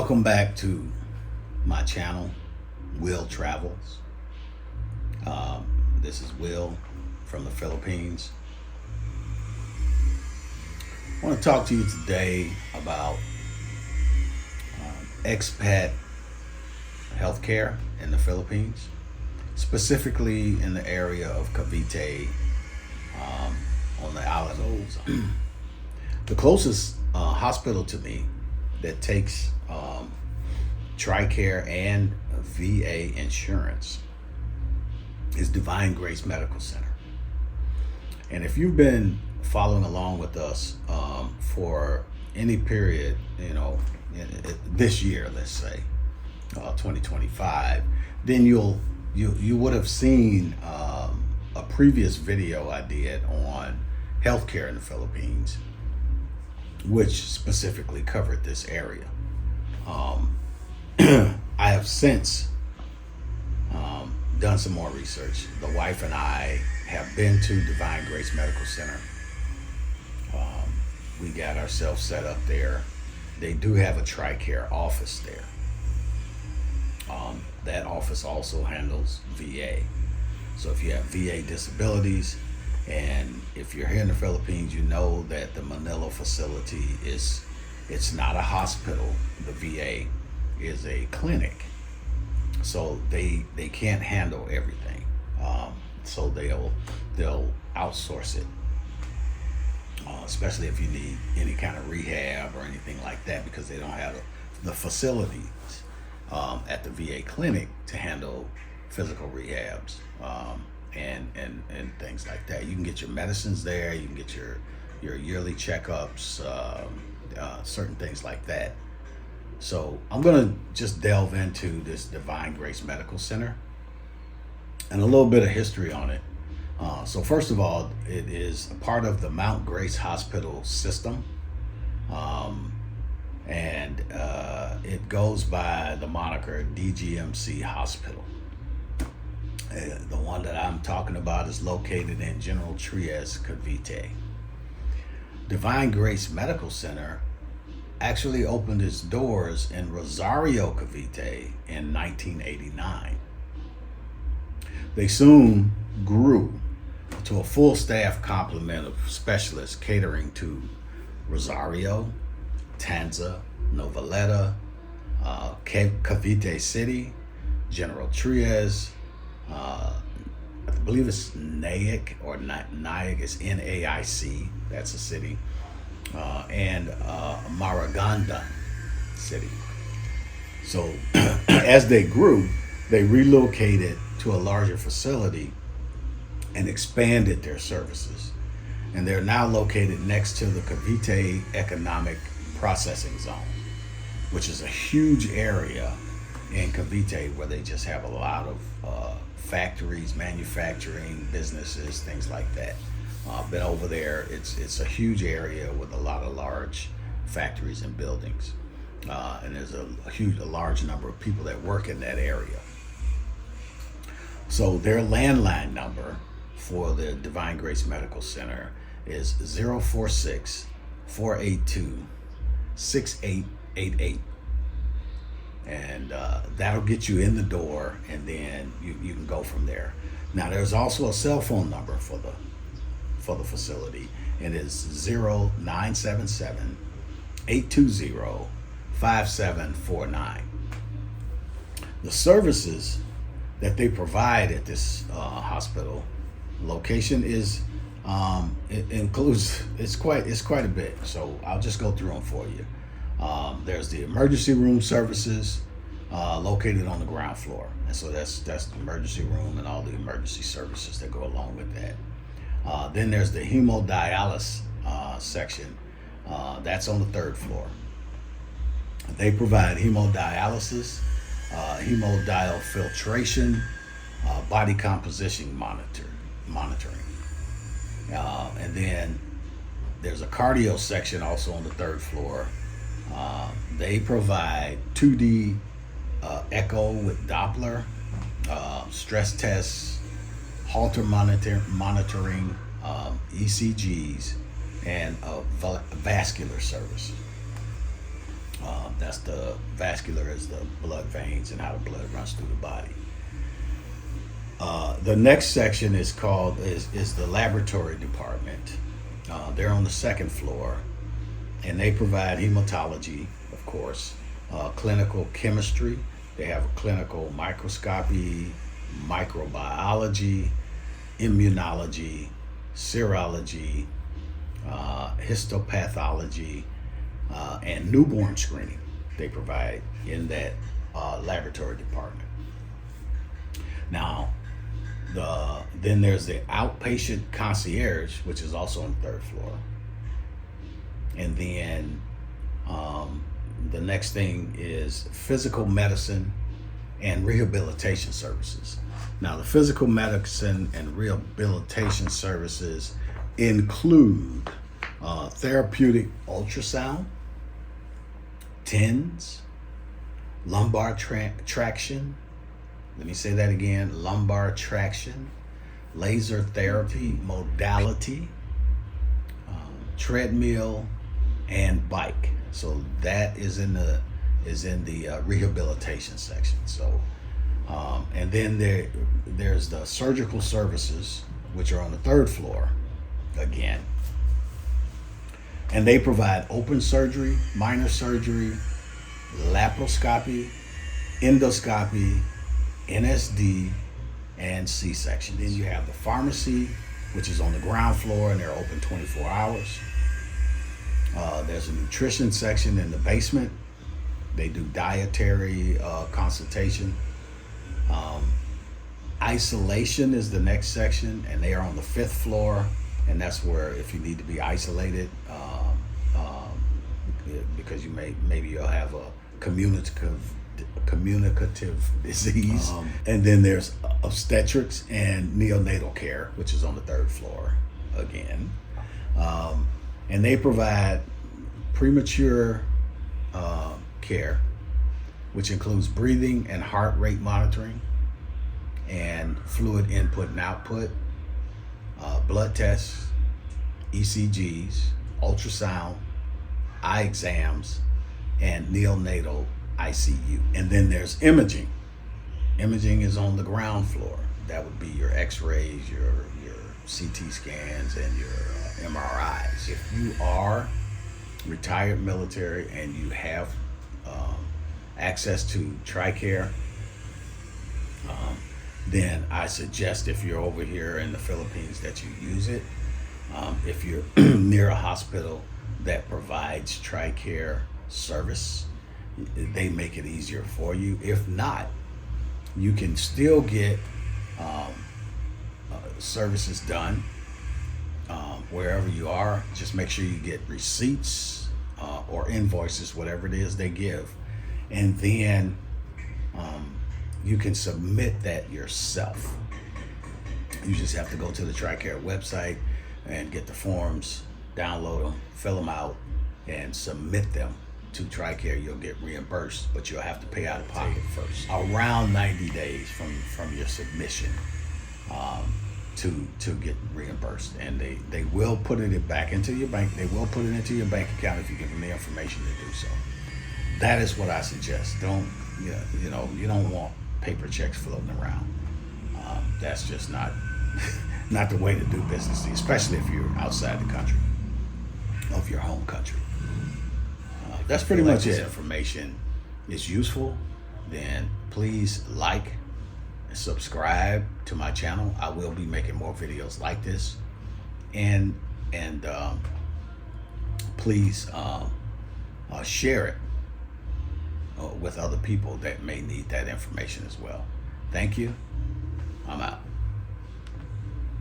Welcome back to my channel, Will Travels. This is Will from the Philippines. I want to talk to you today about expat healthcare in the Philippines, specifically in the area of Cavite, on the island. The closest hospital to me that takes TRICARE and VA insurance is Divine Grace Medical Center. And if you've been following along with us for any period, this year, let's say 2025, then you would have seen a previous video I did on healthcare in the Philippines, which specifically covered this area. I have since done some more research. The wife and I have been to Divine Grace Medical Center. We got ourselves set up there. They do have a TRICARE office there. That office also handles VA. So if you have VA disabilities, and if you're here in the Philippines, you know that the Manila facility it's not a hospital. The VA is a clinic. So they can't handle everything. So they'll outsource it, especially if you need any kind of rehab or anything like that, because they don't have the facilities at the VA clinic to handle physical rehabs. And things like that. You can get your medicines there. You can get your yearly checkups, certain things like that. So I'm gonna just delve into this Divine Grace Medical Center and a little bit of history on it. So first of all, it is a part of the Mount Grace Hospital system, and it goes by the moniker DGMC Hospital. The one that I'm talking about is located in General Trias, Cavite. Divine Grace Medical Center actually opened its doors in Rosario, Cavite in 1989. They soon grew to a full staff complement of specialists catering to Rosario, Tanza, Noveleta, Cavite City, General Trias, I believe it's Naic or Naic is NAIC, that's a city, and Maragandan City. So as they grew, they relocated to a larger facility and expanded their services. And they're now located next to the Cavite Economic Processing Zone, which is a huge area in Cavite where they just have a lot of factories, manufacturing businesses, things like that. Been over there. It's a huge area with a lot of large factories and buildings, and there's a large number of people that work in that area. So their landline number for the Divine Grace Medical Center is 046-482-6888. And that'll get you in the door, and then you can go from there. Now there's also a cell phone number for the facility, and it's 0977-820-5749. The services that they provide at this hospital location is it includes it's quite a bit. So I'll just go through them for you. There's the emergency room services located on the ground floor, and so that's the emergency room and all the emergency services that go along with that. Then there's the hemodialysis section. That's on the third floor. They provide hemodialysis, hemodiafiltration, body composition monitoring. And then there's a cardio section also on the third floor. They provide 2D echo with Doppler, stress tests, Holter monitoring, ECGs, and vascular service. That's the vascular is the blood veins and how the blood runs through the body. The next section is called is the laboratory department. They're on the second floor, and they provide hematology, of course, clinical chemistry. They have a clinical microscopy, microbiology, immunology, serology, histopathology, and newborn screening. They provide in that laboratory department. Now, then there's the outpatient concierge, which is also on the third floor. And then the next thing is physical medicine and rehabilitation services. Now, the physical medicine and rehabilitation services include therapeutic ultrasound, TENS, lumbar traction. Let me say that again, lumbar traction, laser therapy modality, treadmill, and bike. So that is in the rehabilitation section. So, and then there's the surgical services, which are on the third floor again. And they provide open surgery, minor surgery, laparoscopy, endoscopy, NSD, and C-section. Then you have the pharmacy, which is on the ground floor, and they're open 24 hours. There's a nutrition section in the basement. They do dietary consultation. Isolation is the next section, and they are on the 5th floor, and that's where if you need to be isolated, because maybe you'll have a communicative disease. And then there's obstetrics and neonatal care, which is on the 3rd floor again. And they provide premature care, which includes breathing and heart rate monitoring, and fluid input and output, blood tests, ECGs, ultrasound, eye exams, and neonatal ICU. And then there's imaging. Imaging is on the ground floor. That would be your x-rays, your CT scans, and your MRIs. If you are retired military and you have access to TRICARE, then I suggest, if you're over here in the Philippines, that you use it. If you're near a hospital that provides TRICARE service, they make it easier for you. If not, you can still get services done wherever you are. Just make sure you get receipts or invoices, whatever it is they give, and then you can submit that yourself. You just have to go to the TRICARE website and get the forms, download them, fill them out, and submit them to TRICARE. You'll get reimbursed, but you'll have to pay out of pocket first. Around 90 days from your submission to get reimbursed. And they will put it back into your bank. They will put it into your bank account if you give them the information to do so. That is what I suggest. You don't want paper checks floating around. That's just not not the way to do business, especially if you're outside the country, of your home country. That's pretty much it. If this information is useful, then please like and subscribe to my channel. I will be making more videos like this, and please share it with other people that may need that information as well. Thank you. I'm out.